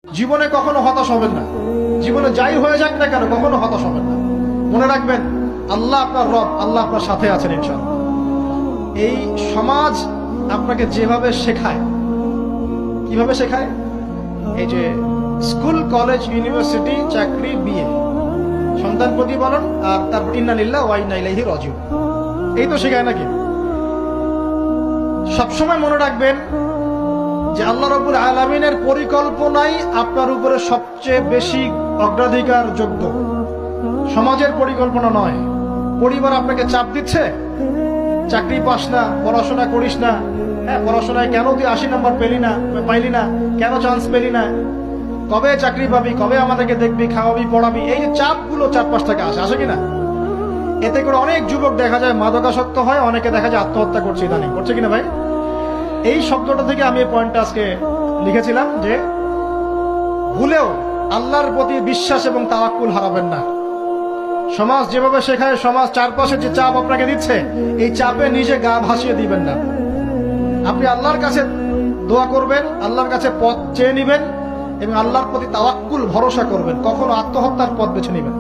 জীবনে কখনো হতাশ হবেন না। জীবনে যাই হয়ে যাক না কেন কখনো হতাশ হবেন না। মনে রাখবেন আল্লাহ আপনার রব, আল্লাহ আপনার সাথে আছেন ইনশাআল্লাহ। এই সমাজ আপনাকে যেভাবে শেখায়, কিভাবে শেখায়, এই যে স্কুল, কলেজ, ইউনিভার্সিটি, চাকরি, বিয়ে, সন্তান প্রতিপালন, আর তারপর ইন্না লিল্লাহি ওয়া ইন্না ইলাইহি রাজিউন, এই তো শেখায় নাকি? সবসময় মনে রাখবেন যে আল্লাহ রাব্বুল আলামিনের পরিকল্পনাই আপনার উপরে সবচেয়ে বেশি অগ্রাধিকার যোগ্য, সমাজের পরিকল্পনা নয়। পরিবার আপনাকে চাপ দিচ্ছে, চাকরি পাস না, পড়াশোনা করিস না, পড়াশোনায় কেন তুই 80 নম্বর পাইলি না, কেন চান্স পেলি না, কবে চাকরি পাবি, কবে আমাদেরকে দেখবি, খাওয়াবি, পড়াবি, এই যে চাপগুলো চারপাশ থেকে আসে কিনা, এতে করে অনেক যুবক দেখা যায় মাদকাসক্ত হয়, অনেকে দেখা যায় আত্মহত্যা করছে, ইদানিং করছে কিনা ভাই? এই শব্দটা থেকে আমি এই পয়েন্টটা আজকে লিখেছিলাম যে ভুলেও আল্লাহর প্রতি বিশ্বাস এবং তাওয়াক্কুল হারাবেন না। সমাজ যেভাবে শেখায়, সমাজ চারপাশে যে চাপ আপনাকে দিচ্ছে, এই চাপে নিজে গা ভাসিয়ে দিবেন না। আপনি আল্লাহর কাছে দোয়া করবেন, আল্লাহর কাছে পথ চেয়ে নিবেন এবং আল্লাহর প্রতি তাওয়াক্কুল ভরসা করবেন। কখনো আত্মহত্যার পথ বেছে নিবেন।